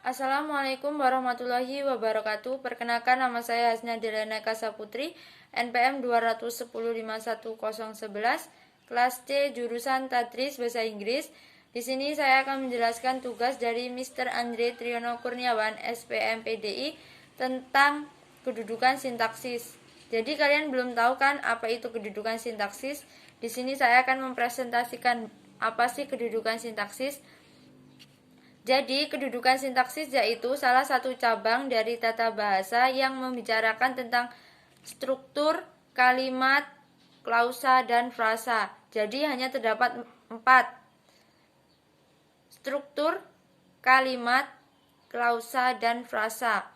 Assalamualaikum warahmatullahi wabarakatuh. Perkenalkan, nama saya Hasna Delena Kasaputri, NPM 2105111, kelas C, jurusan Tadris Bahasa Inggris. Di sini saya akan menjelaskan tugas dari Mr. Andre Triyono Kurniawan, SPM PDI, tentang kedudukan sintaksis. Jadi kalian belum tahu kan apa itu kedudukan sintaksis? Di sini saya akan mempresentasikan apa sih kedudukan sintaksis. Jadi, kedudukan sintaksis yaitu salah satu cabang dari tata bahasa yang membicarakan tentang struktur, kalimat, klausa, dan frasa. Jadi, hanya terdapat 4: struktur, kalimat, klausa, dan frasa.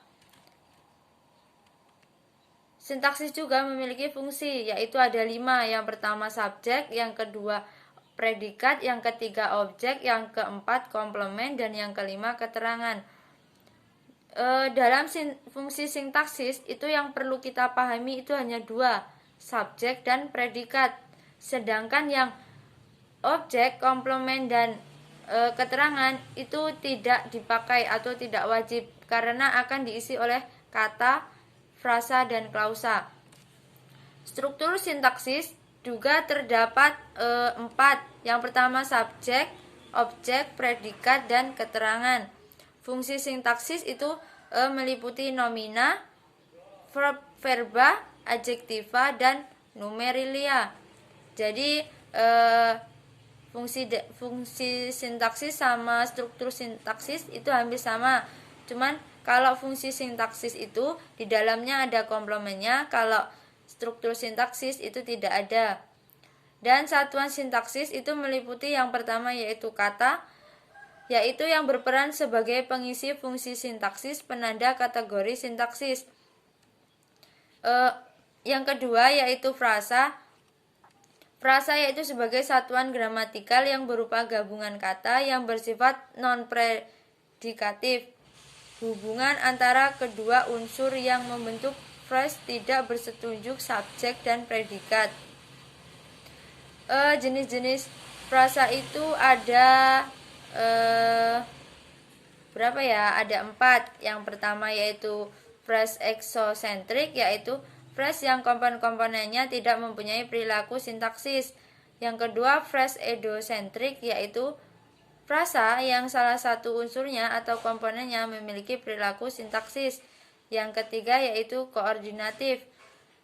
Sintaksis juga memiliki fungsi, yaitu ada 5. Yang pertama subjek, yang kedua predikat, yang ketiga objek, yang keempat komplement, dan yang kelima keterangan. Dalam fungsi sintaksis itu yang perlu kita pahami itu hanya 2, subjek dan predikat. Sedangkan yang objek, komplement, dan keterangan itu tidak dipakai atau tidak wajib karena akan diisi oleh kata, frasa, dan klausa. Struktur sintaksis juga terdapat 4. Yang pertama subjek, objek, predikat, dan keterangan. Fungsi sintaksis itu meliputi nomina, verb, verba, adjektiva, dan numerilia. Jadi fungsi sintaksis sama struktur sintaksis itu hampir sama. Cuman kalau fungsi sintaksis itu di dalamnya ada komplemennya, kalau struktur sintaksis itu tidak ada. Dan satuan sintaksis itu meliputi yang pertama yaitu kata, yaitu yang berperan sebagai pengisi fungsi sintaksis penanda kategori sintaksis. Yang kedua yaitu frasa. Frasa yaitu sebagai satuan gramatikal yang berupa gabungan kata yang bersifat non-predikatif. Hubungan antara kedua unsur yang membentuk frase tidak bersetunjuk subjek dan predikat. Jenis-jenis frasa itu ada berapa ya? Ada 4. Yang pertama yaitu frase exosentrik, yaitu frase yang komponen-komponennya tidak mempunyai perilaku sintaksis. Yang kedua frase edosentrik, yaitu frasa yang salah satu unsurnya atau komponennya memiliki perilaku sintaksis. Yang ketiga yaitu koordinatif,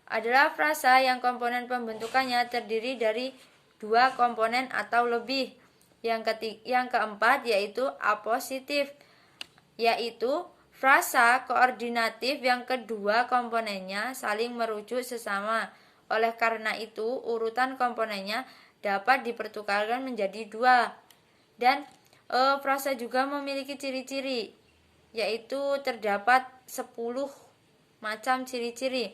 adalah frasa yang komponen pembentukannya terdiri dari 2 komponen atau lebih. Yang keempat yaitu apositif, yaitu frasa koordinatif yang kedua komponennya saling merujuk sesama. Oleh karena itu, urutan komponennya dapat dipertukarkan menjadi 2. Dan frasa juga memiliki ciri-ciri, yaitu terdapat 10 macam ciri-ciri.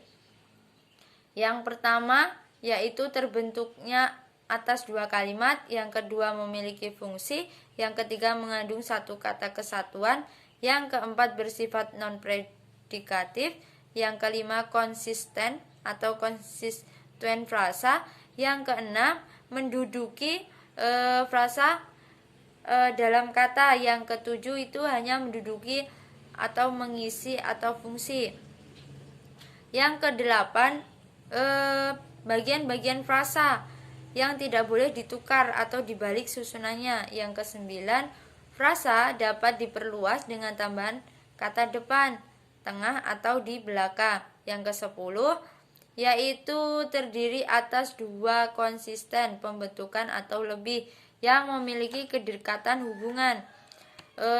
Yang pertama yaitu terbentuknya atas 2 kalimat, yang kedua memiliki fungsi, yang ketiga mengandung satu kata kesatuan, yang keempat bersifat non-predikatif, yang kelima konsisten atau konsisten frasa, yang keenam menduduki frasa dalam kata, yang ketujuh itu hanya menduduki atau mengisi atau fungsi. Yang kedelapan bagian-bagian frasa yang tidak boleh ditukar atau dibalik susunannya. Yang kesembilan, frasa dapat diperluas dengan tambahan kata depan, tengah, atau di belakang. Yang kesepuluh yaitu terdiri atas 2 konsisten pembentukan atau lebih yang memiliki kedekatan hubungan.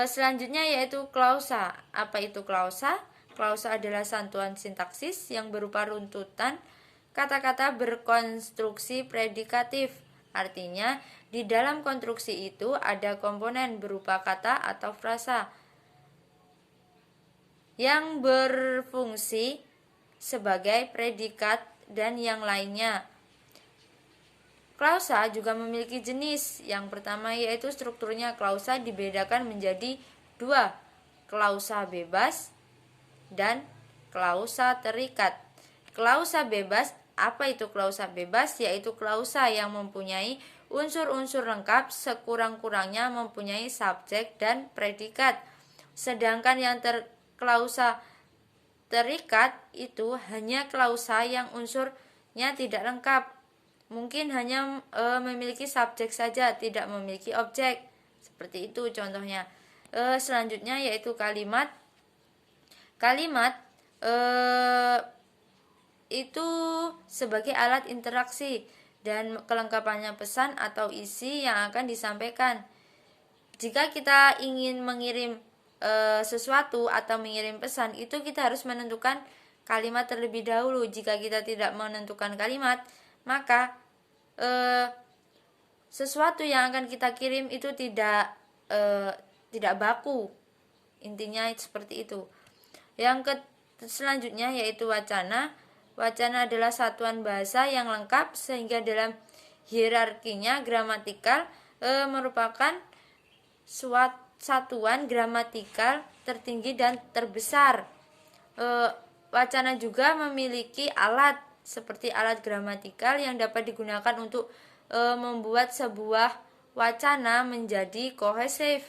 Selanjutnya yaitu klausa. Apa itu klausa? Klausa adalah satuan sintaksis yang berupa runtutan kata-kata berkonstruksi predikatif. Artinya, di dalam konstruksi itu ada komponen berupa kata atau frasa yang berfungsi sebagai predikat dan yang lainnya. Klausa juga memiliki jenis. Yang pertama yaitu strukturnya klausa dibedakan menjadi 2, klausa bebas dan klausa terikat. Klausa bebas, apa itu klausa bebas? Yaitu klausa yang mempunyai unsur-unsur lengkap, sekurang-kurangnya mempunyai subjek dan predikat. Sedangkan yang klausa terikat itu hanya klausa yang unsurnya tidak lengkap. Mungkin hanya memiliki subjek saja, tidak memiliki objek. Seperti itu contohnya. Selanjutnya yaitu kalimat. Kalimat itu sebagai alat interaksi dan kelengkapannya pesan atau isi yang akan disampaikan. Jika kita ingin mengirim sesuatu atau mengirim pesan, itu kita harus menentukan kalimat terlebih dahulu. Jika kita tidak menentukan kalimat, maka sesuatu yang akan kita kirim itu tidak baku. Intinya seperti itu. Selanjutnya yaitu wacana. Wacana adalah satuan bahasa yang lengkap sehingga dalam hierarkinya gramatikal merupakan satuan gramatikal tertinggi dan terbesar. Wacana juga memiliki alat seperti alat gramatikal yang dapat digunakan untuk membuat sebuah wacana menjadi kohesif.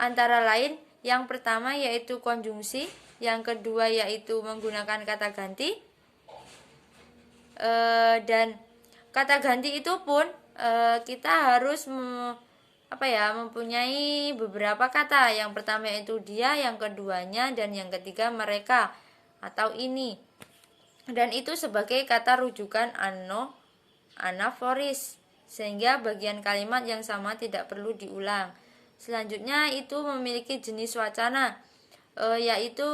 Antara lain, yang pertama yaitu konjungsi, yang kedua yaitu menggunakan kata ganti, dan kata ganti itu pun kita harus mempunyai beberapa kata. Yang pertama yaitu dia, yang keduanya, dan yang ketiga mereka atau ini. Dan itu sebagai kata rujukan anaforis, sehingga bagian kalimat yang sama tidak perlu diulang. Selanjutnya itu memiliki jenis wacana, yaitu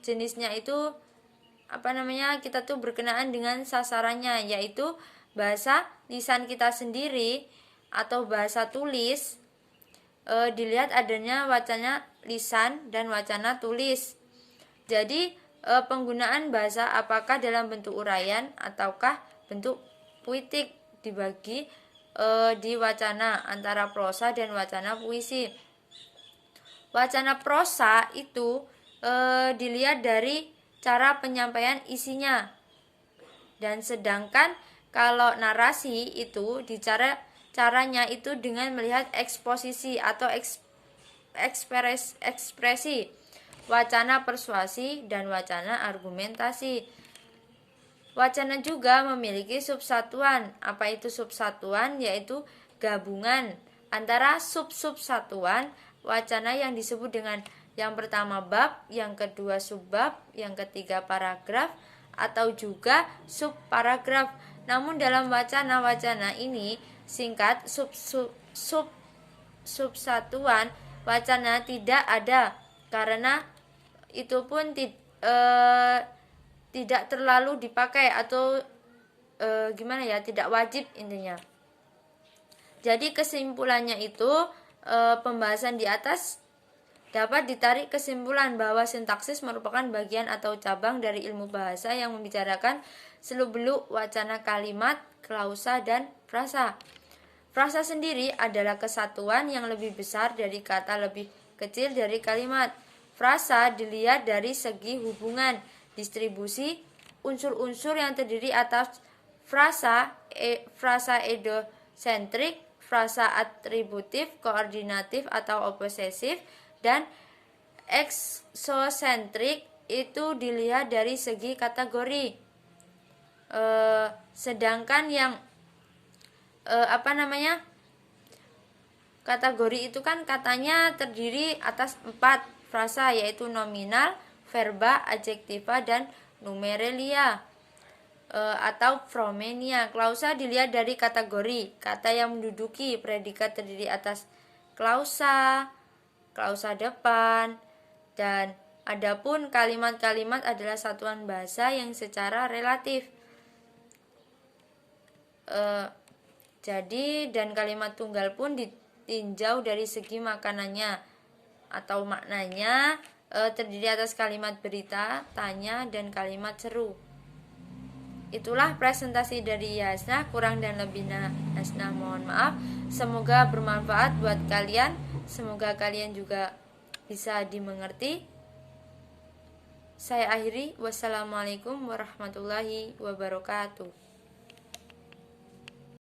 jenisnya itu kita tuh berkenaan dengan sasarannya, yaitu bahasa lisan kita sendiri atau bahasa tulis. Dilihat adanya wacana lisan dan wacana tulis. Jadi penggunaan bahasa apakah dalam bentuk uraian ataukah bentuk puitik dibagi di wacana antara prosa dan wacana puisi. Wacana prosa itu dilihat dari cara penyampaian isinya, dan sedangkan kalau narasi itu caranya itu dengan melihat eksposisi atau ekspresi, wacana persuasi dan wacana argumentasi. Wacana juga memiliki subsatuan. Apa itu subsatuan? Yaitu gabungan antara sub-subsatuan wacana yang disebut dengan yang pertama bab, yang kedua subbab, yang ketiga paragraf, atau juga subparagraf. Namun dalam wacana ini singkat subsatuan wacana tidak ada, karena itu pun tidak terlalu dipakai atau tidak wajib intinya. Jadi kesimpulannya itu pembahasan di atas dapat ditarik kesimpulan bahwa sintaksis merupakan bagian atau cabang dari ilmu bahasa yang membicarakan seluk-beluk wacana kalimat, klausa, dan frasa. Frasa sendiri adalah kesatuan yang lebih besar dari kata lebih kecil dari kalimat. Frasa dilihat dari segi hubungan, distribusi, unsur-unsur yang terdiri atas frasa edosentrik, frasa atributif, koordinatif atau oposesif, dan eksosentrik itu dilihat dari segi kategori. Sedangkan yang kategori itu kan katanya terdiri atas 4 frasa, yaitu nominal, verba, adjektiva, dan numerelia atau promenia. Klausa dilihat dari kategori, kata yang menduduki predikat terdiri atas klausa depan, dan adapun kalimat-kalimat adalah satuan bahasa yang secara relatif. Jadi dan kalimat tunggal pun ditinjau dari segi makanannya atau maknanya, terdiri atas kalimat berita, tanya, dan kalimat seru. Itulah presentasi dari Yasna, kurang dan lebihnya Yasna mohon maaf. Semoga bermanfaat buat kalian, semoga kalian juga bisa dimengerti. Saya akhiri, wassalamualaikum warahmatullahi wabarakatuh.